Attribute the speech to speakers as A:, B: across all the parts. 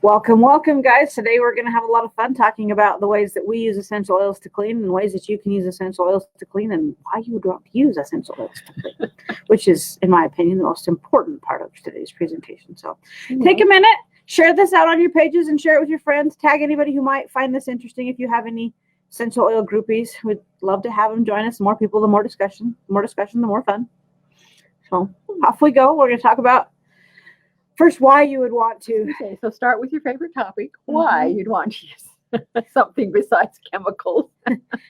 A: Welcome, welcome, guys. Today we're going to have a lot of fun talking about the ways that we use essential oils to clean and ways that you can use essential oils to clean and why you would want to use essential oils to clean, which is, in my opinion, the most important part of today's presentation. So take a minute, share this out on your pages and share it with your friends. Tag anybody who might find this interesting. If you have any essential oil groupies, we'd love to have them join us. The more people, the more discussion. The more discussion, the more fun. So off we go. We're going to talk about first, why you would want to.
B: Okay, so start with your favorite topic, why you'd want to use something besides chemicals.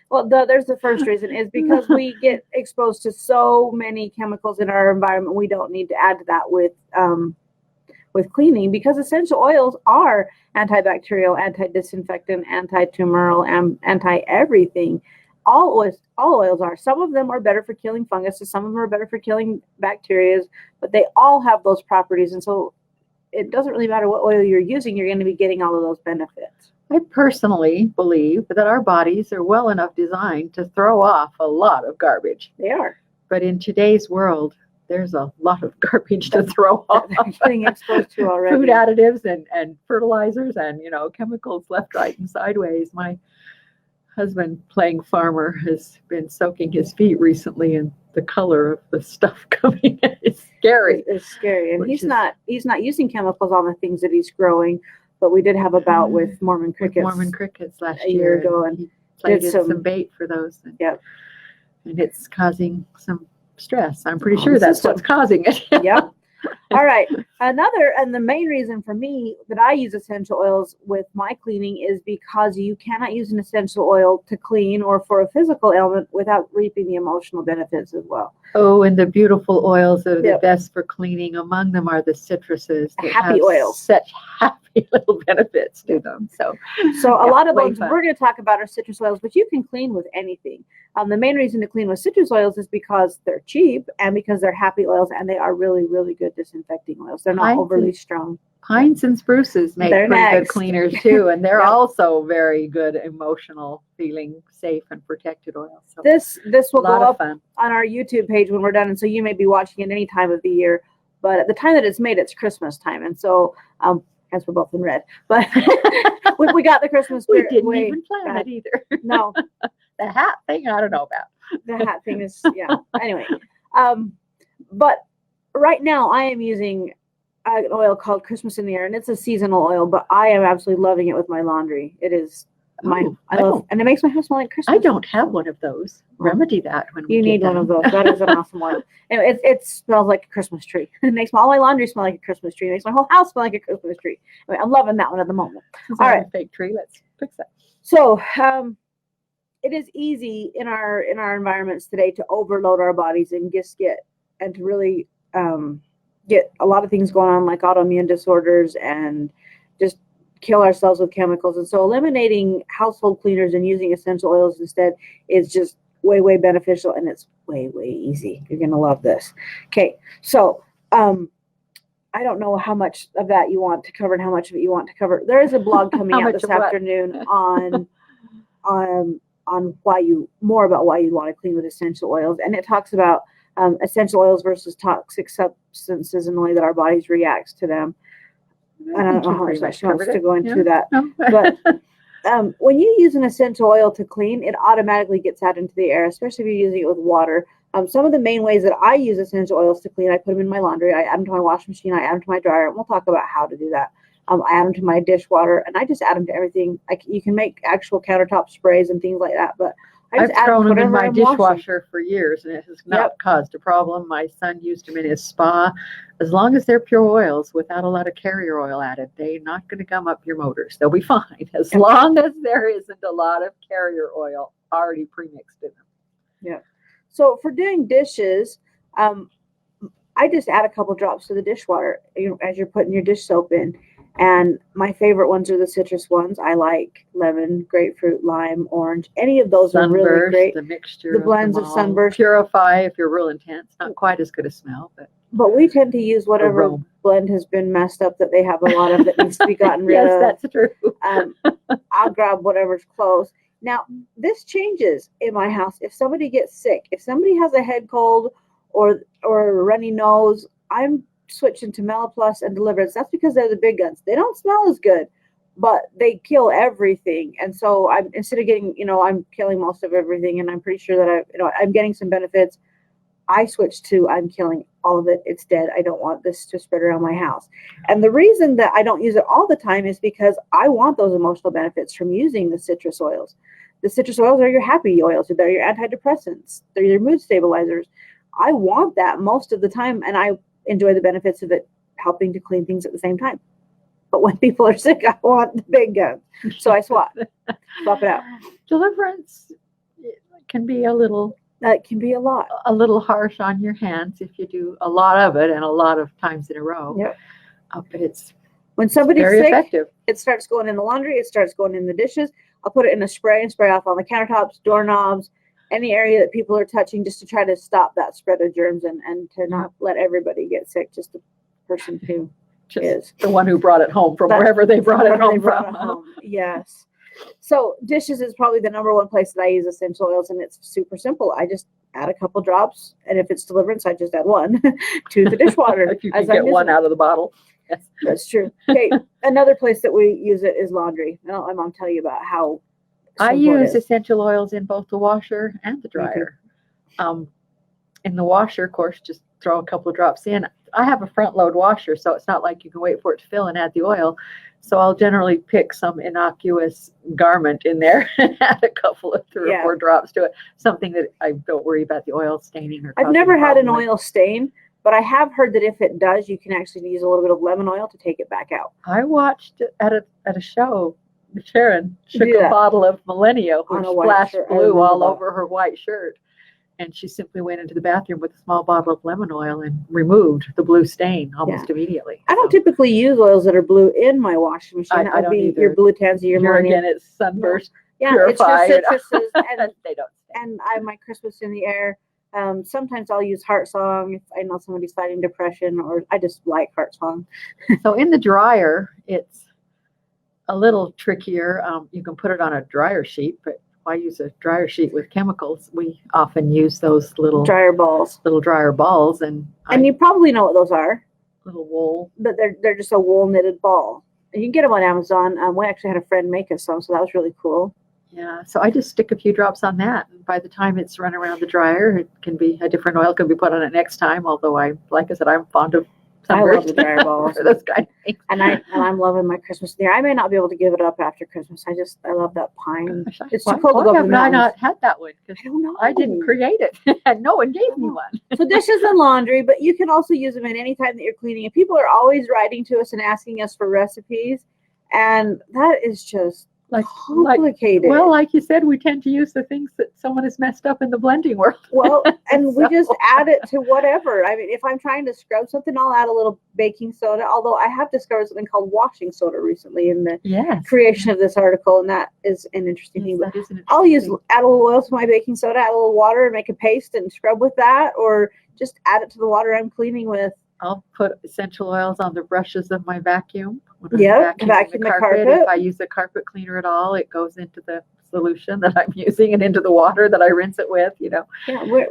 A: Well, there's the first reason is because we get exposed to so many chemicals in our environment. We don't need to add to that with cleaning, because essential oils are antibacterial, anti-disinfectant, anti-tumoral, and anti-everything. All oils are. Some of them are better for killing fungus, some of them are better for killing bacteria, but they all have those properties. And so it doesn't really matter what oil you're using, you're going to be getting all of those benefits.
B: I personally believe that our bodies are well enough designed to throw off a lot of garbage.
A: They are.
B: But in today's world, there's a lot of garbage to throw off.
A: They're getting exposed to already.
B: Food additives and fertilizers and, chemicals left, right, and sideways. My husband, playing farmer, has been soaking his feet recently, and the color of the stuff coming in is scary.
A: It's scary, and he's not using chemicals on the things that he's growing. But we did have a bout with Mormon crickets.
B: Last
A: a year ago, and
B: he planted
A: some
B: some bait for those.
A: Yep.
B: And it's causing some stress. I'm pretty sure that's what's causing it.
A: Yep. All right. Another, and the main reason for me that I use essential oils with my cleaning is because you cannot use an essential oil to clean or for a physical ailment without reaping the emotional benefits as well.
B: Oh, and the beautiful oils that are the best for cleaning. Among them are the citruses.
A: Happy oils.
B: Such happy little benefits to them. So
A: a lot of those we're going to talk about are citrus oils, but you can clean with anything. The main reason to clean with citrus oils is because they're cheap and because they're happy oils, and they are really, really good disinfecting oils. They're not overly strong.
B: Pines and spruces make pretty good cleaners too, and they're also very good emotional, feeling safe and protected oils. So
A: this will go up on our YouTube page when we're done, and so you may be watching it any time of the year. But at the time that it's made, it's Christmas time, and so as we're both in red, but we got the Christmas spirit.
B: We didn't even plan it either.
A: No,
B: the hat thing I don't know about.
A: The hat thing is Anyway, but right now I am using an oil called Christmas in the Air, and it's a seasonal oil, but I am absolutely loving it with my laundry. It is I love, and it makes my house smell like Christmas.
B: I don't have one of those. Remedy that when
A: you need one of those. That is an awesome one. And it smells like a Christmas tree. It makes all my laundry smell like a Christmas tree. It makes my whole house smell like a Christmas tree. I'm loving that one at the moment.
B: All right, fake tree. Let's fix that.
A: So it is easy in our environments today to overload our bodies and to really get a lot of things going on, like autoimmune disorders, and just kill ourselves with chemicals. And so eliminating household cleaners and using essential oils instead is just way, way beneficial, and it's way, way easy. You're going to love this. Okay. So, I don't know how much of that you want to cover and how much of it you want to cover. There is a blog coming out this afternoon on why you want to clean with essential oils. And it talks about essential oils versus toxic substances and the way that our bodies react to them. I don't know how much she wants to go into that. But when you use an essential oil to clean, it automatically gets out into the air, especially if you're using it with water. Some of the main ways that I use essential oils to clean, I put them in my laundry, I add them to my washing machine, I add them to my dryer, and we'll talk about how to do that. I add them to my dishwater, and I just add them to everything. You can make actual countertop sprays and things like that, but
B: I've thrown them in my dishwasher for years, and it has not caused a problem. My son used them in his spa. As long as they're pure oils without a lot of carrier oil added, they're not going to gum up your motors. They'll be fine as long as there isn't a lot of carrier oil already premixed in them.
A: Yeah. So for doing dishes, I just add a couple drops to the dishwater as you're putting your dish soap in. And my favorite ones are the citrus ones. I like lemon, grapefruit, lime, orange. Any of those are really great.
B: The mixture,
A: the blends of Sunburst.
B: Purify if you're real intense. Not quite as good a smell,
A: but we tend to use whatever blend has been messed up that they have a lot of that needs to be gotten rid of.
B: Yes, that's true.
A: I'll grab whatever's close. Now, this changes in my house. If somebody gets sick, if somebody has a head cold or a runny nose, I'm switching to MelaPlus and Deliverance. That's because they're the big guns. They don't smell as good, but they kill everything. And so I'm, instead of getting, I'm killing most of everything, and I'm pretty sure that I'm getting some benefits. I switched to I'm killing all of it. It's dead. I don't want this to spread around my house. And the reason that I don't use it all the time is because I want those emotional benefits from using the citrus oils. The citrus oils are your happy oils. They're your antidepressants. They're your mood stabilizers. I want that most of the time, and I enjoy the benefits of it helping to clean things at the same time. But when people are sick, I want the big guns. So I swap it out.
B: Deliverance can be a little
A: That can be a lot.
B: harsh on your hands if you do a lot of it and a lot of times in a row.
A: Yep.
B: But it's
A: When somebody's
B: very
A: sick,
B: effective.
A: it starts going in the laundry. It starts going in the dishes. I'll put it in a spray and spray off on the countertops, doorknobs, any area that people are touching, just to try to stop that spread of germs and to not let everybody get sick, just the person who
B: Just
A: is.
B: the one who brought it home from
A: But
B: wherever they brought it
A: Wherever they
B: home
A: brought
B: from.
A: it home. Yes. So dishes is probably the number one place that I use essential oils, and it's super simple. I just add a couple drops, and if it's Deliverance, I just add one to the dishwater.
B: If you can
A: as I'm
B: get one
A: using it.
B: out of the bottle. Yes.
A: That's true. Okay, another place that we use it is laundry. Now I'm going to tell you about how
B: I
A: simple it
B: use
A: is.
B: essential oils in both the washer and the dryer. In the washer, of course, just throw a couple of drops in. I have a front load washer, so it's not like you can wait for it to fill and add the oil. So I'll generally pick some innocuous garment in there and add a couple of 3 or 4 drops to it. Something that I don't worry about the oil staining or
A: I've
B: causing
A: never
B: a
A: had an
B: problem with.
A: oil stain, but I have heard that if it does, you can actually use a little bit of lemon oil to take it back out.
B: I watched it at a show. Sharon shook
A: Do
B: a
A: that.
B: bottle of Millennium,
A: On
B: which
A: a white
B: splashed
A: shirt. I
B: blue
A: remember
B: all
A: that.
B: over her white shirt. And she simply went into the bathroom with a small bottle of lemon oil and removed the blue stain almost immediately.
A: I don't
B: So
A: typically use oils that are blue in my washing machine.
B: I
A: That would
B: don't
A: be
B: either.
A: your Blue Tansy, your
B: here
A: Millennium.
B: again, it's sunburst
A: Yeah,
B: purified.
A: it's your citruses and
B: They don't stay.
A: and I have my Christmas in the air. Sometimes I'll use Heart Song if I know somebody's fighting depression, or I just like Heart Song.
B: So in the dryer, it's a little trickier. You can put it on a dryer sheet, but I use a dryer sheet with chemicals. We often use those little
A: Dryer balls.
B: dryer balls and
A: And you probably know what those are,
B: little wool.
A: but they're just a wool knitted ball. And you can get them on Amazon. We actually had a friend make us some, so that was really cool.
B: Yeah, so I just stick a few drops on that, and by the time it's run around the dryer, it can be a different oil can be put on it next time. Although like I said, I'm fond of
A: I love
B: sunburst
A: the dryer balls.
B: for those kind of things.
A: And I'm loving my Christmas there. I may not be able to give it up after Christmas. I love that pine.
B: Gosh,
A: It's too
B: why
A: cold to go up
B: have
A: the
B: I
A: mountains.
B: not had that one? Because
A: I don't know.
B: I didn't create it, and no one gave me one.
A: So dishes and laundry, but you can also use them in any time that you're cleaning. And people are always writing to us and asking us for recipes, and that is just
B: Like
A: complicated.
B: well, like you said, we tend to use the things that someone has messed up in the blending world.
A: Well, and we just
B: So-
A: add it to whatever. I mean, if I'm trying to scrub something, I'll add a little baking soda. Although I have discovered something called washing soda recently in the
B: Yes.
A: creation of this article, and that is an interesting thing. But
B: That is an
A: I'll use
B: interesting
A: add a little oil to my baking soda, add a little water, and make a paste and scrub with that, or just add it to the water I'm cleaning with.
B: I'll put essential oils on the brushes of my vacuum. When I'm
A: Yep,
B: vacuuming
A: vacuum the carpet.
B: If I use a carpet cleaner at all, it goes into the solution that I'm using and into the water that I rinse it with,
A: Yeah,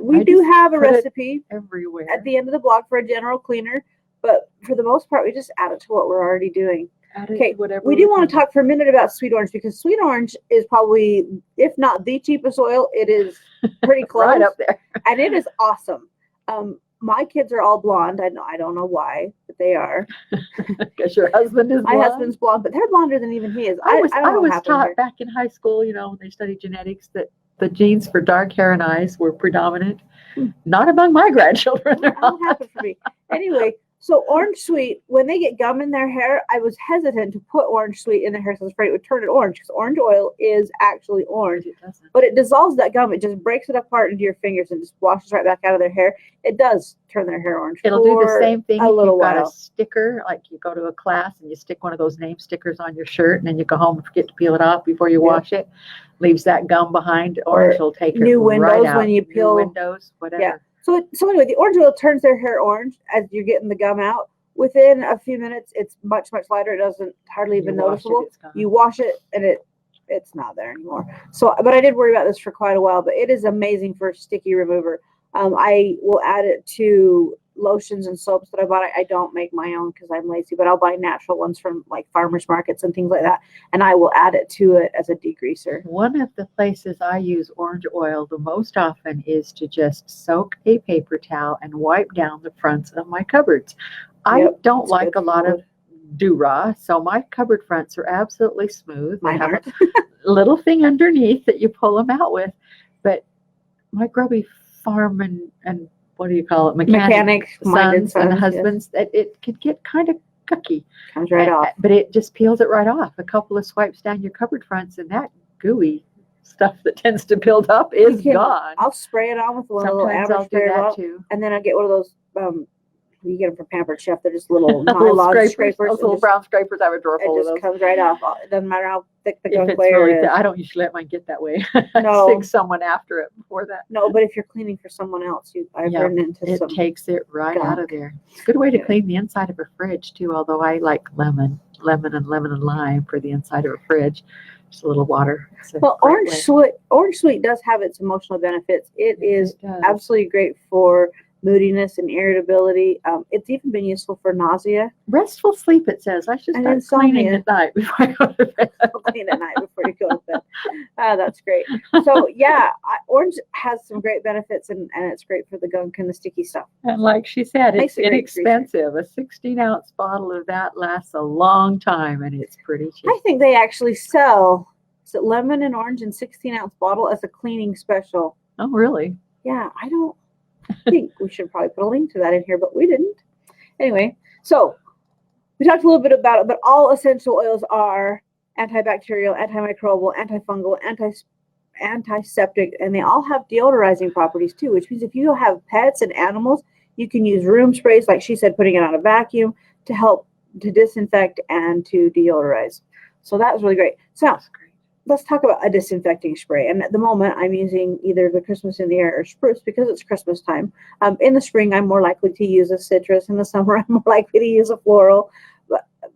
A: we
B: I
A: do
B: just
A: have a
B: put it
A: recipe
B: everywhere.
A: at the end of the blog for a general cleaner, but for the most part, we just add it to what we're already doing.
B: Add it
A: Okay,
B: to whatever
A: we do want
B: can.
A: to talk for a minute about sweet orange, because sweet orange is probably, if not the cheapest oil, it is pretty close,
B: right up there.
A: and it is awesome. My kids are all blonde. I don't know why, but they are.
B: Because your husband is
A: My
B: blonde.
A: husband's blonde, but they're blonder than even he is.
B: I was
A: don't know what happened
B: taught
A: there.
B: back in high school, when they studied genetics, that the genes for dark hair and eyes were predominant. Not among my grandchildren.
A: That happened for me. Anyway, so orange sweet, when they get gum in their hair, I was hesitant to put orange sweet in their hair, so I was afraid it would turn it orange, because orange oil is actually orange.
B: It doesn't.
A: But it dissolves that gum. It just breaks it apart into your fingers and just washes right back out of their hair. It does turn their hair orange.
B: It'll do the
A: for
B: same thing
A: a
B: if
A: little
B: you've got a
A: while.
B: sticker, like you go to a class and you stick one of those name stickers on your shirt, and then you go home and forget to peel it off before you
A: Yeah.
B: wash it. Leaves that gum behind. Orange will take it
A: new
B: right
A: windows
B: out.
A: when you
B: New
A: peel-
B: windows, whatever.
A: Yeah. So anyway, the orange oil turns their hair orange as you're getting the gum out. Within a few minutes, it's much lighter. It doesn't hardly even
B: You wash it,
A: noticeable.
B: it's gone.
A: You wash it and it's not there anymore. So, but I did worry about this for quite a while. But it is amazing for sticky remover. I will add it to lotions and soaps that I bought, I don't make my own because I'm lazy, but I'll buy natural ones from like farmers markets and things like that, and I will add it to it as a degreaser.
B: One of the places I use orange oil the most often is to just soak a paper towel and wipe down the fronts of my cupboards. I
A: Yep,
B: don't
A: it's
B: like
A: good
B: a lot
A: for
B: of do-rah, so my cupboard fronts are absolutely smooth. They
A: Mine
B: have
A: aren't.
B: a little thing underneath that you pull them out with, but my grubby farm and what do you call it?
A: Mechanic-minded
B: sons and
A: sons, yes.
B: husbands, it could get kind of cookie.
A: Comes right off.
B: But it just peels it right off. A couple of swipes down your cupboard fronts, and that gooey stuff that tends to build up is
A: You can-
B: gone.
A: I'll spray it on with a little
B: Sometimes
A: amber
B: I'll do
A: spray
B: that
A: bottle,
B: too.
A: and then I get one of those. You get them from Pampered Chef. They're just little
B: Little
A: nylon
B: scrapers,
A: scrapers.
B: those
A: and
B: little
A: just-
B: brown scrapers. I have a drawer
A: It
B: full of
A: just
B: those.
A: comes right off. It doesn't matter how thick the
B: If
A: gunk
B: it's
A: layer
B: really
A: is.
B: thick, I don't usually let mine get that way.
A: No.
B: I stick someone after it before that.
A: No, but if you're cleaning for someone else, I've
B: Yep,
A: run into
B: It
A: some.
B: takes it right out of
A: gunk.
B: there. It's a good way to
A: Yeah.
B: clean the inside of a fridge too, although I like lemon and lime for the inside of a fridge. Just a little water. It's a
A: Well,
B: great way.
A: orange sweet does have its emotional benefits. It
B: Yes,
A: is
B: it does.
A: absolutely great for moodiness and irritability. It's even been useful for nausea.
B: Restful sleep, it says. I should
A: And
B: start cleaning
A: insomnia.
B: at night before I go to bed.
A: Clean at night before you go to bed. That's great. So yeah, orange has some great benefits, and it's great for the gunk and the sticky stuff.
B: And like she said,
A: Makes
B: it's
A: a great greaser.
B: inexpensive. A 16-ounce bottle of that lasts a long time, and it's pretty cheap.
A: I think they actually sell lemon and orange in 16-ounce bottle as a cleaning special.
B: Oh, really?
A: Yeah, I don't think we should probably put a link to that in here, but we didn't. Anyway, so we talked a little bit about it, but all essential oils are antibacterial, antimicrobial, antifungal, antiseptic, and they all have deodorizing properties too, which means if you have pets and animals, you can use room sprays, like she said, putting it on a vacuum to help to disinfect and to deodorize. So that was really great. So
B: That's great.
A: let's talk about a disinfecting spray. And at the moment, I'm using either the Christmas in the Air or Spruce because it's Christmas time. In the spring, I'm more likely to use a citrus. In the summer, I'm more likely to use a floral.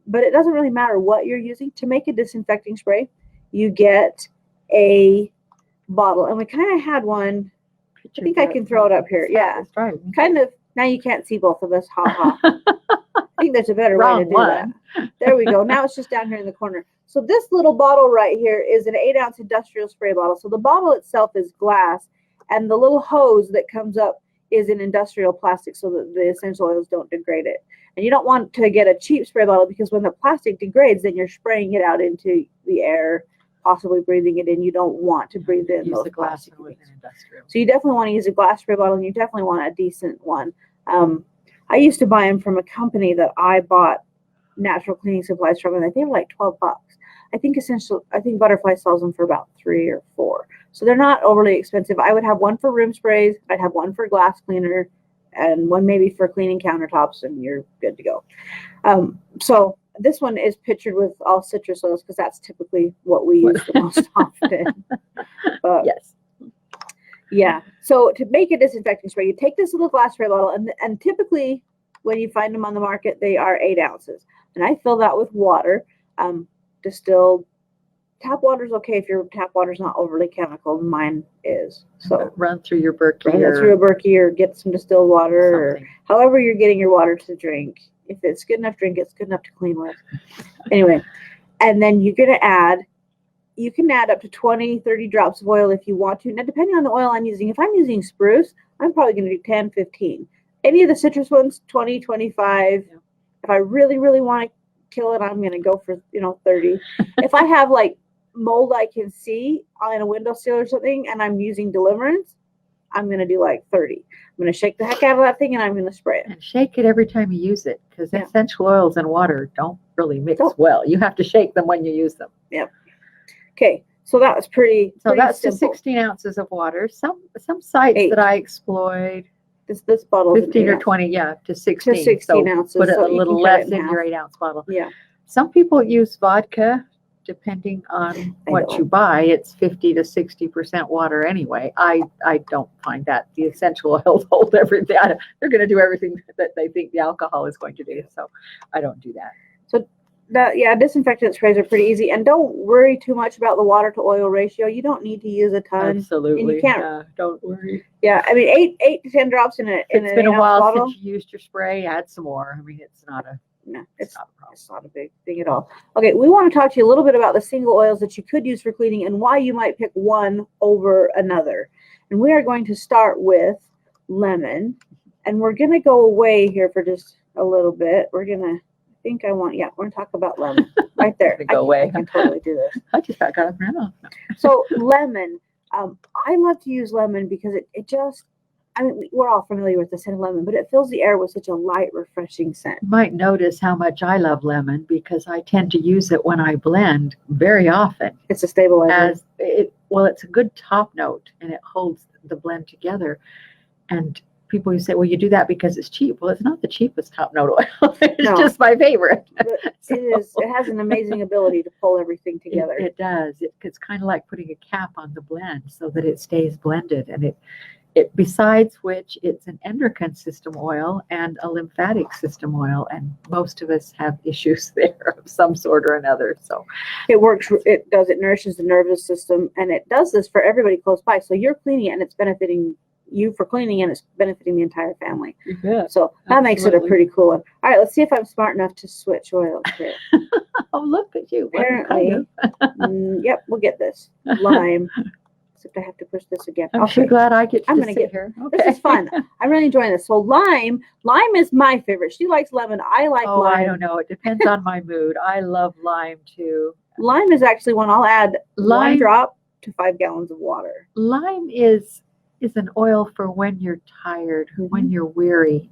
A: But it doesn't really matter what you're using. To make a disinfecting spray, you get a bottle. And we kind of had one. I think I can throw it up here. Yeah.
B: That's right.
A: Kind of. Now you can't see both of us. Ha ha. I think there's a better way
B: Wrong
A: to do
B: one.
A: that. There we go. Now it's just down here in the corner. So this little bottle right here is an 8-ounce industrial spray bottle. So the bottle itself is glass, and the little hose that comes up is an industrial plastic so that the essential oils don't degrade it. And you don't want to get a cheap spray bottle because when the plastic degrades, then you're spraying it out into the air, possibly breathing it in. You don't want to breathe in
B: Use
A: those
B: the glass
A: plastic
B: with
A: things.
B: an industrial.
A: So you definitely want to use a glass spray bottle, and you definitely want a decent one. I used to buy them from a company that I bought natural cleaning supplies from, and they were like $12. I think Butterfly sells them for about $3 or $4. So they're not overly expensive. I would have one for room sprays. I'd have one for glass cleaner, and one maybe for cleaning countertops, and you're good to go. So this one is pictured with all citrus oils because that's typically what we use the most often.
B: Yes.
A: Yeah. So to make a disinfecting spray, you take this little glass spray bottle, and typically when you find them on the market, they are 8 ounces. And I fill that with water, distilled. Tap water is okay if your tap water is not overly chemical. Mine is. So
B: Run through your Berkey
A: run it through a Berkey or get some distilled water or
B: something.
A: however you're getting your water to drink. If it's good enough to drink, it's good enough to clean with. Anyway, and then you can add up to 20, 30 drops of oil if you want to. Now, depending on the oil I'm using, if I'm using spruce, I'm probably going to do 10, 15. Any of the citrus ones, 20, 25.
B: Yeah.
A: If I really, really want to kill it, I'm going to go for, 30. If I have like mold I can see on a windowsill or something and I'm using Deliverance, I'm going to do like 30. I'm going to shake the heck out of that thing and I'm going to spray it.
B: And shake it every time you use it because
A: Yeah.
B: essential oils and water don't really mix
A: Don't.
B: well. You have to shake them when you use them.
A: Okay, so that was pretty.
B: So
A: pretty
B: that's
A: simple.
B: the 16 ounces of water. Some sites
A: 8.
B: that I explored,
A: This bottle is
B: 15 or 20, to 16.
A: to 16
B: so
A: ounces.
B: put it
A: so
B: a
A: you
B: little
A: can cut it
B: less
A: in
B: in your
A: half.
B: 8-ounce bottle.
A: Yeah.
B: Some people use vodka, depending on
A: I
B: what
A: don't.
B: you buy. It's 50 to 60% water anyway. I don't find that. The essential oils hold everything. They're going to do everything that they think the alcohol is going to do. So I don't do that.
A: Disinfectant sprays are pretty easy, and don't worry too much about the water to oil ratio. You don't need to use a ton.
B: Absolutely.
A: can't-
B: Don't worry.
A: Yeah, I mean, 8 to 10 drops in
B: It's
A: an
B: been a
A: 8-ounce
B: while
A: bottle.
B: since you used your spray. Add some more. I mean, it's not a
A: No,
B: it's not a problem.
A: it's not a big thing at all. Okay, we want to talk to you a little bit about the single oils that you could use for cleaning and why you might pick one over another. And we are going to start with lemon, and we're going to go away here for just a little bit. We're going to, we're going to talk about lemon right there.
B: Go away.
A: I can totally do this.
B: I just got up now.
A: So lemon, I love to use lemon because it just, I mean, we're all familiar with the scent of lemon, but it fills the air with such a light, refreshing scent.
B: You might notice how much I love lemon because I tend to use it when I blend very often.
A: It's a stabilizer.
B: It's a good top note and it holds the blend together. And people who say, well, you do that because it's cheap. Well, it's not the cheapest top note oil. It's just my favorite.
A: It has an amazing ability to pull everything together.
B: It does. It's kind of like putting a cap on the blend so that it stays blended. And besides which, it's an endocrine system oil and a lymphatic system oil. And most of us have issues there of some sort or another. So
A: it works. It nourishes the nervous system, and it does this for everybody close by. So you're cleaning it and it's benefiting you for cleaning, and it's benefiting the entire family.
B: Yeah,
A: so that makes it a pretty cool one. All right, let's see if I'm smart enough to switch oils here.
B: Oh, look at you.
A: Apparently, yep, we'll get this. Lime. Except I have to push this again.
B: I'm sure glad I get to
A: I'm gonna
B: sit
A: get
B: here. Okay.
A: This is fun. I'm really enjoying this. So lime is my favorite. She likes lemon. I like lime.
B: I don't know. It depends on my mood. I love lime too.
A: Lime is actually one I'll add one drop to 5 gallons of water.
B: Lime is an oil for when you're tired, when you're weary.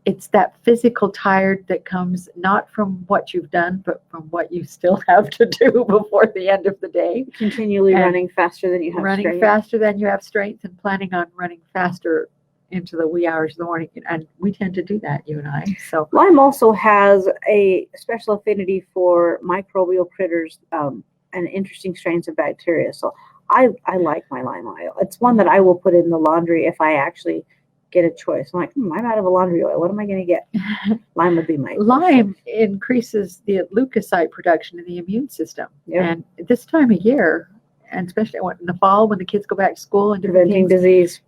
B: It's that physical tired that comes not from what you've done, but from what you still have to do before the end of the day.
A: Continually running faster than you have strength.
B: Running faster than you have strength and planning on running faster into the wee hours of the morning. And we tend to do that, you and I. So
A: lime also has a special affinity for microbial critters and interesting strains of bacteria. So I like my lime oil. It's one that I will put in the laundry if I actually get a choice. I'm like, I'm out of a laundry oil. What am I going to get? Lime would be my
B: lime increases the leukocyte production in the immune system.
A: Yep.
B: And this time of year, and especially in the fall when the kids go back to school and
A: preventing disease,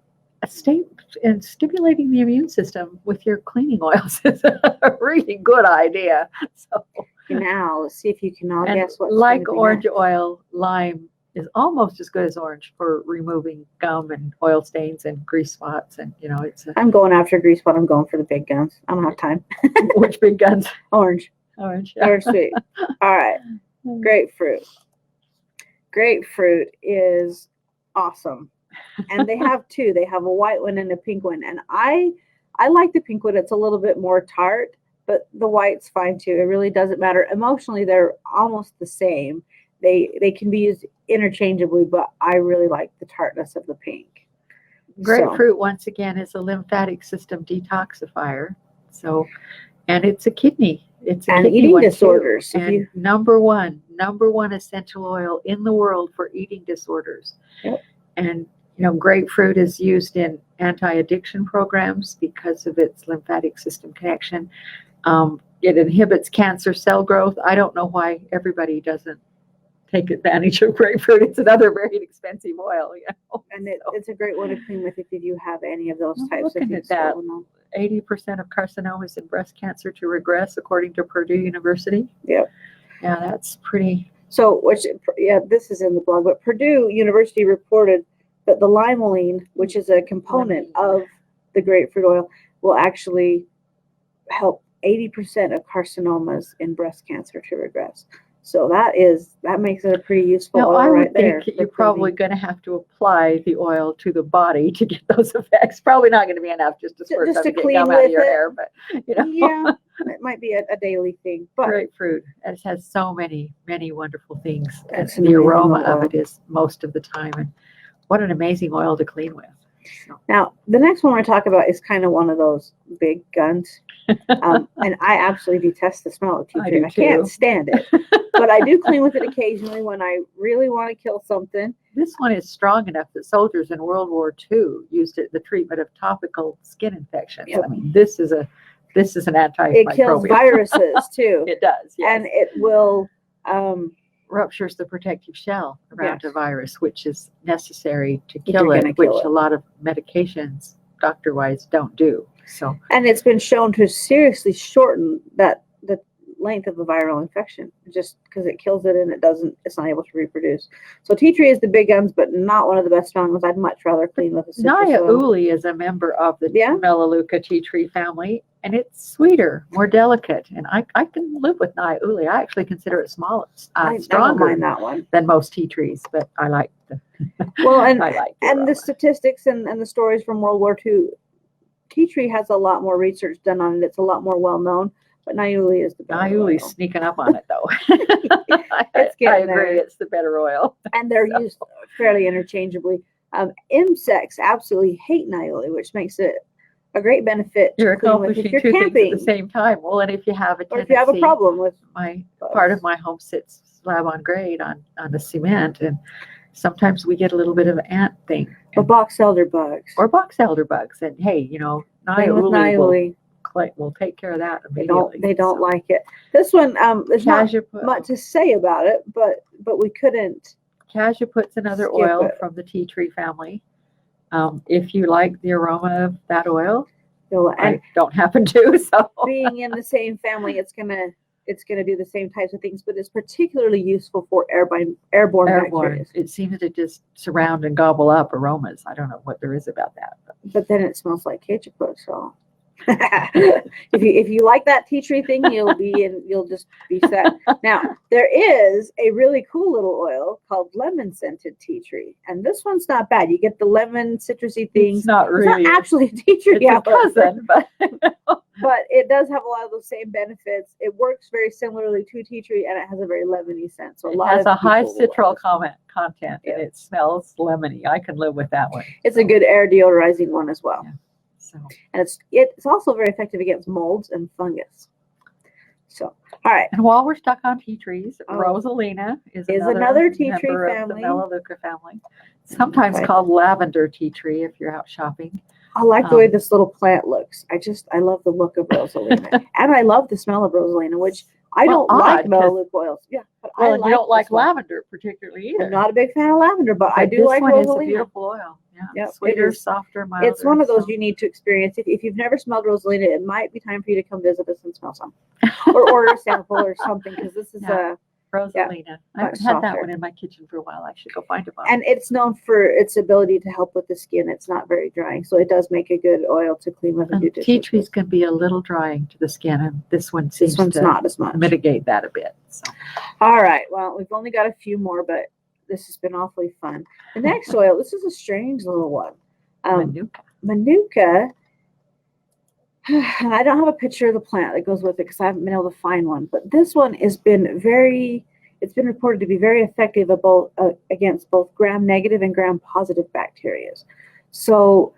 B: and stimulating the immune system with your cleaning oils is a really good idea. So
A: now let's see if you can all guess what.
B: Like orange oil, lime is almost as good as orange for removing gum and oil stains and grease spots. And
A: I'm going after grease spot. I'm going for the big guns. I don't have time.
B: Which big guns?
A: Orange.
B: Yeah.
A: Orange sweet. All right. Grapefruit. Grapefruit is awesome. And they have two. They have a white one and a pink one. And I like the pink one. It's a little bit more tart, but the white's fine too. It really doesn't matter. Emotionally, they're almost the same. They can be used interchangeably, but I really like the tartness of the pink.
B: Grapefruit, once again, is a lymphatic system detoxifier. So, and it's a kidney. It's a kidney
A: eating disorders.
B: And number one essential oil in the world for eating disorders.
A: Yep.
B: And grapefruit is used in anti-addiction programs because of its lymphatic system connection. It inhibits cancer cell growth. I don't know why everybody doesn't take advantage of grapefruit. It's another very expensive oil,
A: And it's a great one to clean with if you have any of those types of things.
B: At that, 80% of carcinomas in breast cancer to regress, according to Purdue University.
A: Yep.
B: Yeah, that's pretty.
A: So, this is in the blog, but Purdue University reported that the limonene, which is a component of the grapefruit oil, will actually help 80% of carcinomas in breast cancer to regress. So that makes it a pretty useful oil right there.
B: Think you're probably going to have to apply the oil to the body to get those effects. Probably not going to be enough just to squirt some to clean gum out of your hair, but
A: yeah, it might be a daily thing. But
B: grapefruit, it has so many wonderful things. And the aroma of it is most of the time, and what an amazing oil to clean with. So.
A: Now, the next one we're going to talk about is kind of one of those big guns. And I absolutely detest the smell of tea tree. I can't stand it. But I do clean with it occasionally when I really want to kill something.
B: This one is strong enough that soldiers in World War II used it in the treatment of topical skin infections. Yep. I mean, this is a this is an
A: It kills
B: antimicrobial.
A: viruses too.
B: It does, yes.
A: And it will,
B: Ruptures the protective shell around
A: Yes.
B: a virus, which is necessary to
A: If you're
B: kill it,
A: gonna
B: which
A: kill it.
B: a lot of medications, doctor-wise, don't do. So
A: and it's been shown to seriously shorten the length of a viral infection just because it kills it and it's not able to reproduce. So tea tree is the big guns, but not one of the best smelling ones. I'd much rather clean with a citrus
B: Naya
A: oil.
B: uli is a member of the
A: Yeah?
B: Melaleuca tea tree family, and it's sweeter, more delicate. And I can live with Naya uli. I actually consider it
A: I don't
B: stronger
A: mind that one.
B: than most tea trees, but I like the
A: Well, and
B: I like the
A: and the
B: aroma.
A: statistics and the stories from World War II, tea tree has a lot more research done on it. It's a lot more well known, but Niuli is the better
B: Niuli's
A: oil.
B: sneaking up on it though.
A: It's
B: I
A: getting
B: agree,
A: there.
B: it's the better oil.
A: And they're
B: So.
A: used fairly interchangeably. Insects absolutely hate Niuli, which makes it a great benefit
B: You're
A: to clean with
B: accomplishing
A: if you're
B: two things
A: camping
B: at the same time. Well, and if you have a
A: or
B: tendency,
A: if you have a problem with
B: my
A: bugs.
B: part of my home sits slab on grade on the cement, and sometimes we get a little bit of an ant thing
A: the box elder bugs.
B: or box elder bugs. And hey, you know,
A: Clean with
B: Niuli
A: Niuli.
B: will take care of that
A: They don't
B: immediately.
A: they don't like it. This one, there's not
B: Cajuput.
A: much to say about it, but we couldn't.
B: Cajuput's another
A: Skip
B: oil
A: it.
B: from the tea tree family. If you like the aroma of that oil,
A: And
B: I don't happen to, so
A: being in the same family, it's gonna do the same types of things, but it's particularly useful for airborne
B: airborne.
A: bacteria.
B: It seems to just surround and gobble up aromas. I don't know what there is about that.
A: But then it smells like cajuput. So if you like that tea tree thing, you'll just be set. Now there is a really cool little oil called lemon scented tea tree, and this one's not bad. You get the lemon citrusy things.
B: It's not
A: It's
B: really.
A: not actually a tea tree,
B: It's a cousin, but
A: but it does have a lot of those same benefits. It works very similarly to tea tree, and it has a very lemony scent. So
B: it has
A: of
B: a high
A: people will
B: citral
A: like it.
B: content, and
A: Yeah.
B: it smells lemony. I can live with that one.
A: It's a good air deodorizing one as well.
B: Yeah. So
A: And it's also very effective against molds and fungus. So, all right.
B: and while we're stuck on tea trees,
A: Oh.
B: Rosalina is
A: another tea tree
B: member
A: family.
B: of the Melaleuca family. Sometimes
A: Okay.
B: called lavender tea tree if you're out shopping.
A: I like the way
B: Um,
A: this little plant looks. I love the look of Rosalina. And I love the smell of Rosalina, which I
B: Well,
A: don't like
B: odd, 'cause-
A: Melaleuca oils. Yeah, but
B: Well,
A: I
B: and you don't like
A: this one.
B: lavender particularly either.
A: I'm not a big fan of lavender, but I do
B: this
A: like
B: one is a
A: Rosalina.
B: beautiful oil. Yeah,
A: Yep, it
B: sweeter,
A: is.
B: softer, milder.
A: It's one of those
B: so-
A: you need to experience. If you've never smelled Rosalina, it might be time for you to come visit us and smell some, or order a sample or something, because this is
B: Yeah. Rosalina. I haven't had that
A: softer.
B: one in my kitchen for a while. I should go find a bottle.
A: and it's known for its ability to help with the skin. It's not very drying, so it does make a good oil to clean with and do
B: And
A: dishes
B: tea
A: with.
B: trees can be a little drying to the skin, and this one seems
A: This one's
B: to
A: not as much.
B: mitigate that a bit. So.
A: All right. Well, we've only got a few more, but this has been awfully fun. The next oil, this is a strange little one.
B: Manuka.
A: Manuka. I don't have a picture of the plant that goes with it because I haven't been able to find one. But this one has been it's been reported to be very effective against both gram-negative and gram-positive bacteria. So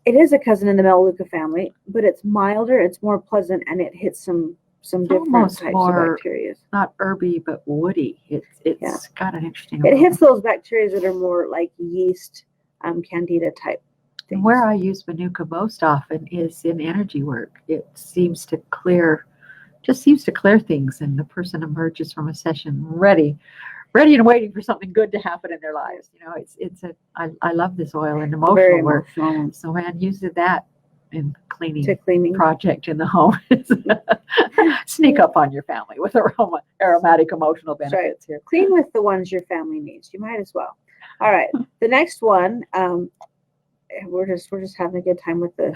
A: it is a cousin in the Melaleuca family, but it's milder, it's more pleasant, and it hits some different
B: Almost
A: types
B: more
A: of bacteria.
B: Not herby, but woody. It's
A: Yeah.
B: got an interesting
A: It
B: aroma.
A: hits those bacteria that are more like yeast, candida type things.
B: And where I use Manuka most often is in energy work. It seems to clear things, and the person emerges from a session ready and waiting for something good to happen in their lives. You know, I love this oil in
A: Very
B: emotional work.
A: emotional
B: So man, using that in cleaning
A: to cleaning.
B: project in the home. Sneak up on your family with aromatic emotional
A: That's right.
B: benefits here.
A: Clean with the ones your family needs. You might as well. All right. The next one, we're just having a good time with the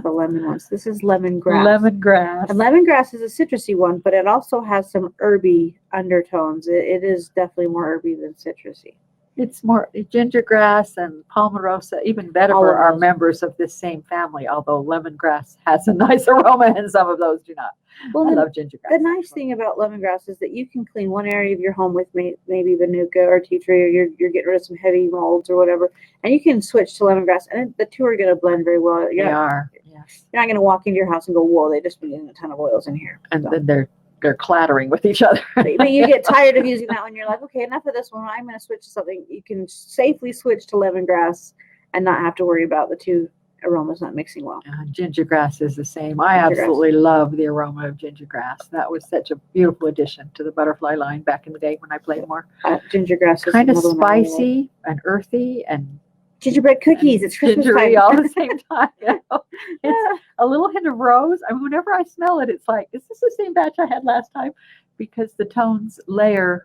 A: lemon ones. This is lemongrass.
B: Lemongrass.
A: And lemongrass is a citrusy one, but it also has some herby undertones. It is definitely more herby than citrusy.
B: It's more gingergrass and palmarosa, even
A: All
B: vetiver
A: of
B: are
A: those.
B: members of this same family, although lemongrass has a nice aroma and some of those do not.
A: Well,
B: I
A: the,
B: love gingergrass.
A: the nice thing about lemongrass is that you can clean one area of your home with maybe Manuka or tea tree, or you're getting rid of some heavy molds or whatever, and you can switch to lemongrass, and the two are going to blend very well.
B: They are, yes.
A: You're not going to walk into your house and go, whoa, they just put in a ton of oils in here.
B: And
A: So.
B: then they're clattering with each other.
A: But you get tired of using that one. You're like, okay, enough of this one. I'm going to switch to something. You can safely switch to lemongrass and not have to worry about the two aroma's not mixing well.
B: Ginger grass is the same. I
A: Ginger grass.
B: absolutely love the aroma of ginger grass. That was such a beautiful addition to the butterfly line back in the day when I played more.
A: Ginger grass is
B: Kind of
A: another one I really like.
B: spicy and earthy and
A: Gingerbread cookies. It's Christmas
B: gingery
A: time.
B: all at the same time. You know?
A: Yeah.
B: It's a little hint of rose. I mean, whenever I smell it, it's like, is this the same batch I had last time? Because the tones layer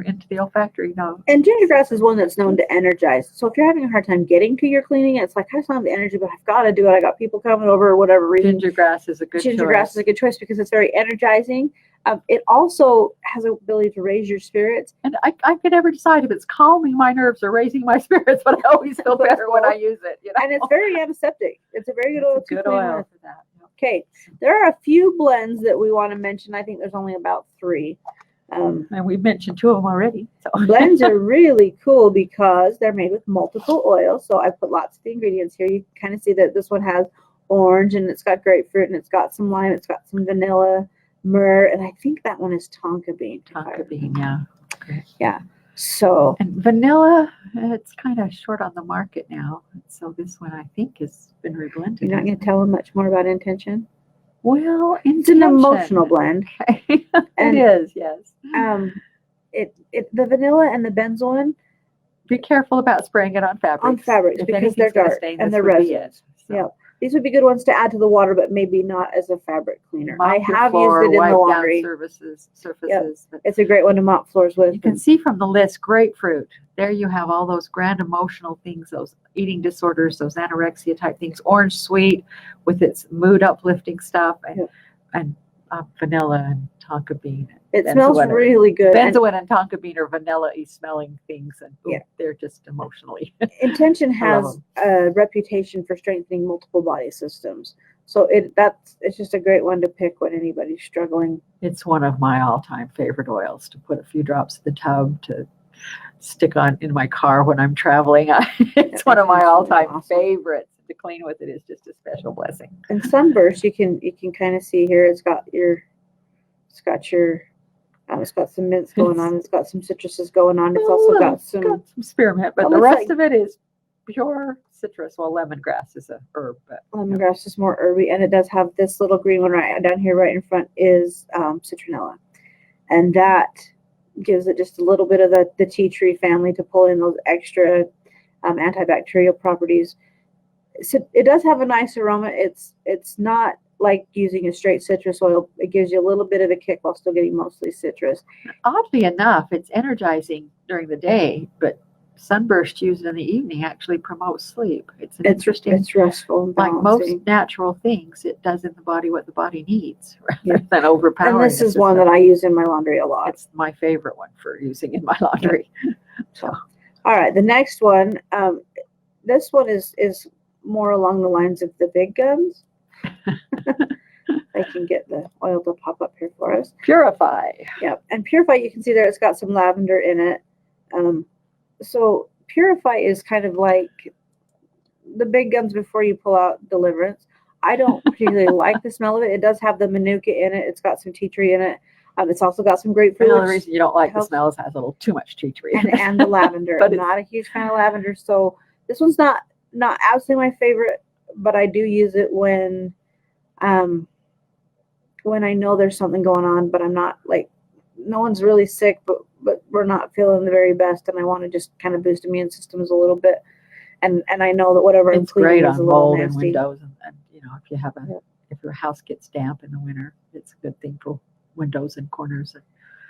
B: into the olfactory nose.
A: And ginger grass is one that's known to energize. So if you're having a hard time getting to your cleaning, it's like, I just don't have the energy, but I've got to do it. I got people coming over or whatever reason.
B: Ginger grass is a good
A: Ginger
B: choice.
A: grass is a good choice because it's very energizing. It also has the ability to raise your spirits.
B: And I could never decide if it's calming my nerves or raising my spirits, but I always feel better when I use it. You know?
A: And it's very antiseptic. It's a very good oil
B: It's a
A: to
B: good
A: clean
B: oil
A: with.
B: for that. Yep.
A: Okay, there are a few blends that we want to mention. I think there's only about 3.
B: And we've mentioned 2 of them already. So.
A: Blends are really cool because they're made with multiple oils. So I put lots of the ingredients here. You kind of see that this one has orange and it's got grapefruit and it's got some lime. It's got some vanilla, myrrh, and I think that one is tonka bean.
B: Tonka bean, yeah. Okay.
A: Yeah. So
B: And vanilla, it's kind of short on the market now. So this one I think has been reblended.
A: you're not going to tell them much more about intention.
B: Well,
A: It's an emotional blend.
B: Okay.
A: And-
B: It is, yes.
A: The vanilla and the benzoin
B: Be careful about spraying it on fabrics.
A: on fabrics
B: If
A: because they're
B: anything's gonna
A: dark
B: stain,
A: and
B: this
A: they're
B: would be
A: resins.
B: it. So,
A: Yeah. These would be good ones to add to the water, but maybe not as a fabric cleaner. I
B: mop your
A: have
B: floor,
A: used it in
B: wipe
A: the
B: down
A: laundry.
B: surfaces. But
A: It's a great one to mop floors with.
B: you can see from the list, grapefruit. There you have all those grand emotional things, those eating disorders, those anorexia type things. Orange sweet with its mood uplifting stuff, and vanilla and tonka bean.
A: It smells
B: benzoin.
A: really good. And
B: Benzoin and tonka bean are vanilla-y smelling things, and ooh,
A: Yeah.
B: they're just emotionally.
A: Intention
B: I love
A: has a reputation for strengthening multiple body systems. So it's just a great one to pick when anybody's struggling.
B: It's one of my all-time favorite oils to put a few drops in the tub to stick on in my car when I'm traveling. It's one of my
A: That's
B: all-time
A: awesome.
B: favorites. To clean with it is just a special blessing.
A: And sunburst, you can kind of see here. It's got some mints going on. It's got some citruses going on. It's also got some.
B: spearmint, but
A: Well,
B: the
A: it's
B: rest
A: like-
B: of it is pure citrus. Well, lemongrass is a herb, but
A: Lemongrass is more herby, and it does have this little green one right down here, right in front is citronella, and that gives it just a little bit of the tea tree family to pull in those extra antibacterial properties. So it does have a nice aroma. It's not like using a straight citrus oil. It gives you a little bit of a kick while still getting mostly citrus.
B: oddly enough, it's energizing during the day, but sunburst used in the evening actually promotes sleep. It's an interesting.
A: It's restful and
B: Like
A: balancing.
B: most natural things, it does in the body what the body needs rather
A: Yeah.
B: than overpowering.
A: And this
B: the
A: is one
B: system.
A: that I use in my laundry a lot.
B: It's my favorite one for using in my laundry.
A: So, all right, the next one. This one is more along the lines of the big guns. I can get the oil to pop up here for us.
B: Purify.
A: Yep, and Purify, you can see there it's got some lavender in it. So Purify is kind of like the big guns before you pull out Deliverance. I don't particularly like the smell of it. It does have the manuka in it. It's got some tea tree in it. It's also got some grapefruit.
B: Another
A: which-
B: reason you don't like the
A: helps.
B: smell is it has a little too much tea tree.
A: and the lavender.
B: But
A: I'm
B: it's-
A: not a huge fan of lavender, so this one's not absolutely my favorite, but I do use it when I know there's something going on, but I'm not like no one's really sick, but we're not feeling the very best, and I want to just kind of boost immune systems a little bit. And I know that whatever I'm
B: It's
A: cleaning
B: great
A: is a
B: on
A: little
B: mold and
A: nasty.
B: windows, and if you have
A: Yep.
B: if your house gets damp in the winter, it's a good thing for windows and corners.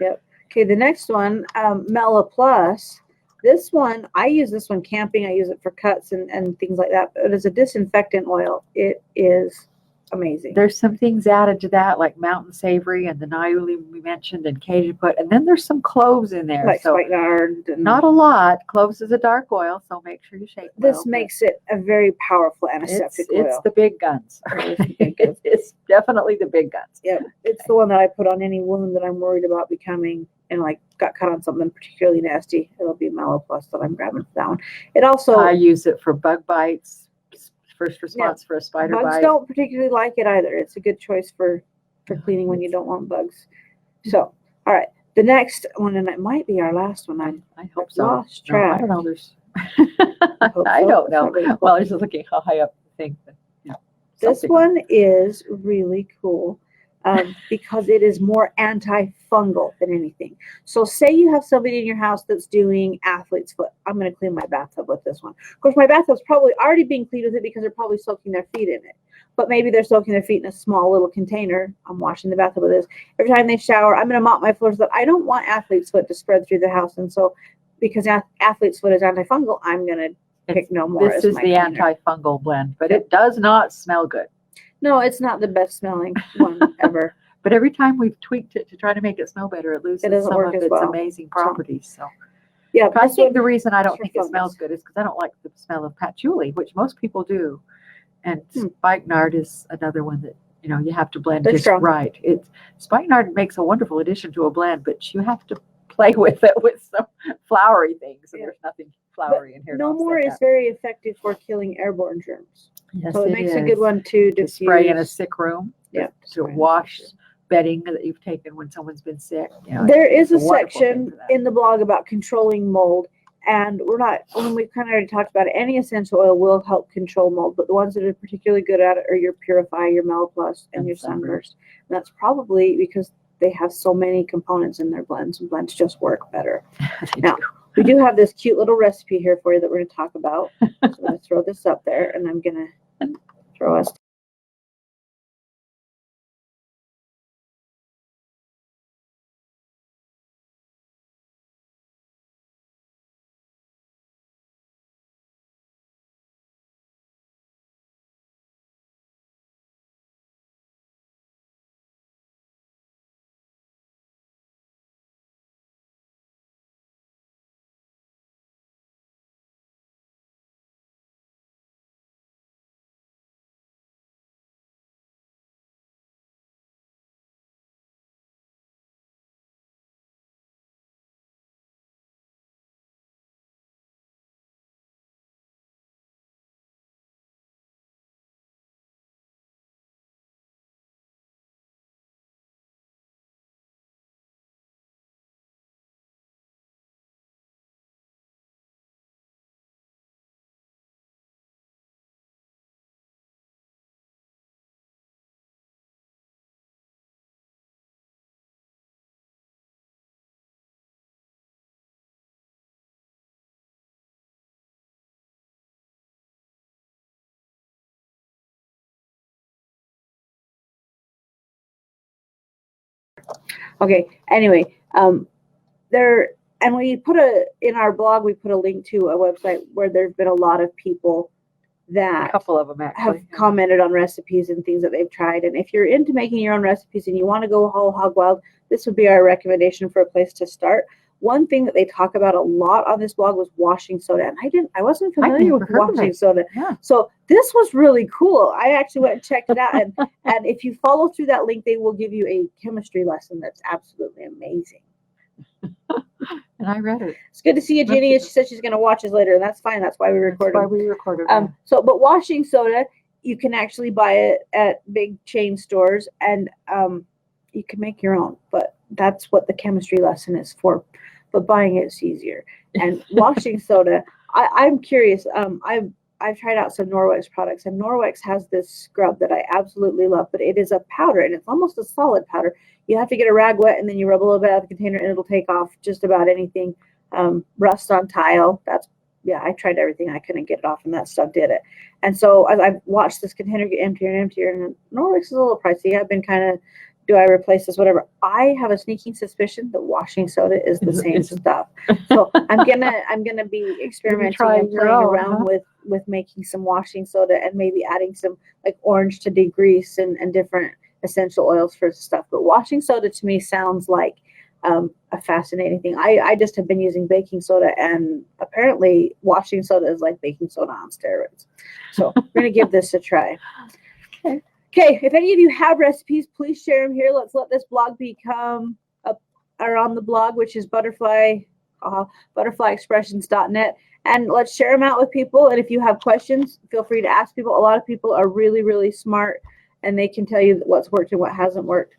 A: Okay, the next one, Mela Plus. This one, I use this one camping. I use it for cuts and things like that. But as a disinfectant oil, it is amazing.
B: There's some things added to that, like mountain savory and the niuli we mentioned, and cajun, and then there's some cloves in there.
A: Like
B: So
A: spikenard. And
B: not a lot. Cloves is a dark oil, so make sure you shake.
A: this
B: well, but
A: makes it a very powerful antiseptic
B: it's
A: oil.
B: the big guns.
A: It is the big guns.
B: It's definitely the big guns.
A: Yeah, it's the one that I put on any wound that I'm worried about becoming and like got cut on something particularly nasty. It'll be Mela Plus that I'm grabbing for that one. It also
B: I use it for bug bites, first response for a spider
A: bugs
B: bite.
A: don't particularly like it either. It's a good choice for cleaning when you don't want bugs. So, all right, the next one, and it might be our last one.
B: I hope so.
A: lost
B: No, I
A: track.
B: don't know. There's.
A: hope
B: I
A: so.
B: don't
A: It's
B: know.
A: not very
B: Well, I was just looking how high up think that,
A: This
B: something-
A: one is really cool because it is more antifungal than anything. So say you have somebody in your house that's doing athlete's foot. I'm going to clean my bathtub with this one. Of course, my bathtub's probably already being cleaned with it because they're probably soaking their feet in it. But maybe they're soaking their feet in a small little container. I'm washing the bathtub with this. Every time they shower, I'm going to mop my floors. But I don't want athlete's foot to spread through the house. And so because athlete's foot is antifungal, I'm going to pick no more.
B: This
A: as
B: is
A: my
B: the
A: cleaner.
B: antifungal blend, but it does not smell good.
A: No, it's not the best smelling one ever.
B: But every time we've tweaked it to try to make it smell better, it loses
A: doesn't
B: some
A: work
B: of
A: as
B: its
A: well.
B: amazing properties. So
A: Yeah,
B: I
A: this
B: think
A: one,
B: the reason I don't
A: is for
B: think it smells
A: fungus.
B: good is because I don't like the smell of patchouli, which most people do. And
A: Hmm.
B: spikenard is another one that, you have to blend
A: They're
B: just
A: strong.
B: right. Spikenard makes a wonderful addition to a blend, but you have to play with it with some flowery things. And
A: Yeah.
B: there's nothing flowery in here. to
A: no more
B: offset
A: is very effective for killing airborne germs.
B: that. Yes,
A: So it makes a good
B: is.
A: one to
B: To
A: diffuse.
B: spray in a sick room.
A: Yeah,
B: To
A: spray in a
B: wash
A: sick room.
B: bedding that you've taken when someone's been sick.
A: There is a
B: it's wonderful thing
A: section
B: for that.
A: in the blog about controlling mold, and we've kind of already talked about it. Any essential oil will help control mold, but the ones that are particularly good at it are your Purify, your Melaplus, and
B: And
A: your
B: Sunburst.
A: Sunburst. And that's probably because they have so many components in their blends, and blends just work better.
B: They
A: Now,
B: do.
A: we do have this cute little recipe here for you that we're going to talk about. So I'm going to throw this up there, and I'm going to throw us. Okay. Anyway, there, and we put in our blog, we put a link to a website where there's been a lot of people
B: A
A: that
B: couple of them
A: have
B: actually.
A: commented on recipes and things that they've tried. And if you're into making your own recipes and you want to go whole hog wild, this would be our recommendation for a place to start. One thing that they talk about a lot on this blog was washing soda, and I wasn't familiar
B: never
A: with
B: heard of
A: washing
B: it.
A: soda.
B: Yeah.
A: So this was really cool. I actually went and checked it out, and and if you follow through that link, they will give you a chemistry lesson that's absolutely amazing.
B: And I read it.
A: It's good to see you,
B: Thank
A: Jenny.
B: you.
A: She said she's going to watch us later, and that's fine. That's why we
B: That's
A: recorded.
B: why we recorded.
A: But washing soda, you can actually buy it at big chain stores, and you can make your own. But that's what the chemistry lesson is for. But buying it's easier. And washing soda, I'm curious. I've tried out some Norwex products, and Norwex has this scrub that I absolutely love. But it is a powder, and it's almost a solid powder. You have to get a rag wet, and then you rub a little bit out of the container, and it'll take off just about anything. Rust on tile. I tried everything. I couldn't get it off, and that stuff did it. And so I've watched this container get emptier and emptier, and Norwex is a little pricey. I've been kind of, do I replace this, whatever. I have a sneaking suspicion that washing soda is the same stuff. So I'm gonna be experimenting
B: try
A: and
B: your
A: playing
B: own,
A: around
B: huh?
A: with making some washing soda and maybe adding some like orange to degrease and different essential oils for stuff. But washing soda to me sounds like a fascinating thing. I just have been using baking soda, and apparently washing soda is like baking soda on steroids. So we're going to give this a try. Okay, if any of you have recipes, please share them here. Let's let this blog become or on the blog, which is butterflyexpressions.net. And let's share them out with people. And if you have questions, feel free to ask people. A lot of people are really, really smart, and they can tell you what's worked and what hasn't worked.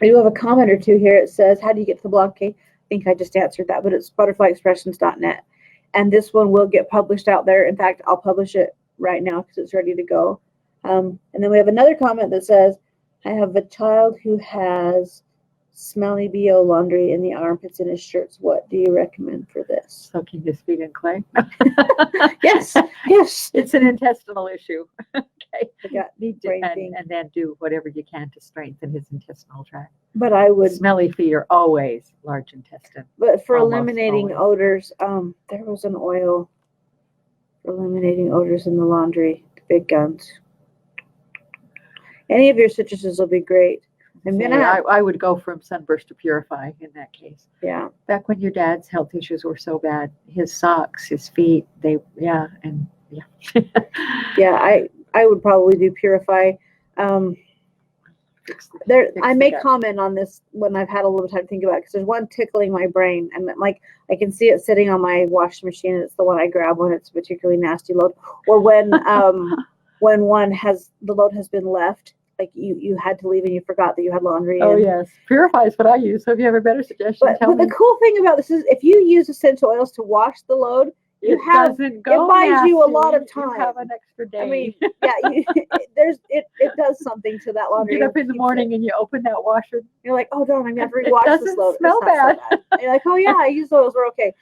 A: I do have a comment or two here. It says, how do you get to the blog? Okay, I think I just answered that, but it's butterflyexpressions.net. And this one will get published out there. In fact, I'll publish it right now because it's ready to go. And then we have another comment that says, I have a child who has smelly BO laundry in the armpits in his shirts. What do you recommend for this?
B: Soaking his feet in clay.
A: Yes, yes.
B: It's an intestinal issue. Okay.
A: I got
B: Need to,
A: brain thing.
B: and then do whatever you can to strengthen his intestinal tract.
A: But I would,
B: Smelly feet are always large intestine.
A: but for
B: almost
A: eliminating
B: always.
A: odors, there was an oil for eliminating odors in the laundry, the big guns. Any of your citruses will be great. I'm
B: See,
A: gonna have,
B: I would go from Sunburst to Purify in that case.
A: yeah.
B: Back when your dad's health issues were so bad, his socks, his feet, yeah.
A: Yeah, I would probably do Purify. There,
B: Fix
A: I
B: the
A: may
B: gut.
A: comment on this when I've had a little time to think about it because there's one tickling my brain, and like I can see it sitting on my washing machine. And it's the one I grab when it's a particularly nasty load, or when the load has been left, like you had to leave and you forgot that you had laundry.
B: Oh
A: in.
B: yes, Purify is what I use. So if you have a better suggestion,
A: But
B: tell me.
A: the cool thing about this is if you use essential oils to wash the load,
B: It
A: have-
B: doesn't go
A: buys you a
B: nasty.
A: lot of
B: You have
A: time.
B: an extra day.
A: I mean, yeah, it does something to that
B: you
A: laundry.
B: get up
A: It
B: in the
A: keeps
B: morning
A: it-
B: and you open that washer.
A: You're like, oh darn, I'm gonna have to
B: It
A: rewash this
B: doesn't
A: load.
B: smell
A: It's not
B: bad.
A: So bad. And you're like, oh yeah, I used oils. We're okay.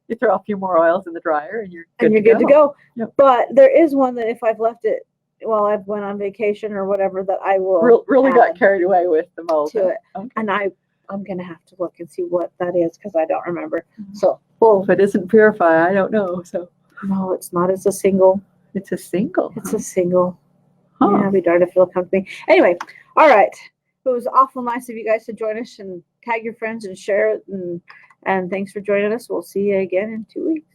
B: You throw a few more oils in the dryer and you're good,
A: Good to go.
B: Yep.
A: But there is one that if I've left it while I've went on vacation or whatever, that I will
B: Really got
A: add
B: carried away with the mold.
A: to it.
B: Okay.
A: And I'm gonna have to look and see what that is because I don't remember. So, well,
B: If it isn't Purify, I don't know. So
A: no, it's not. It's a single.
B: it's a single.
A: It's a single.
B: Huh.
A: Yeah, I'll be darned if it'll come to me. Anyway, all right. It was awful nice of you guys to join us and tag your friends and share it. And thanks for joining us. We'll see you again in 2 weeks.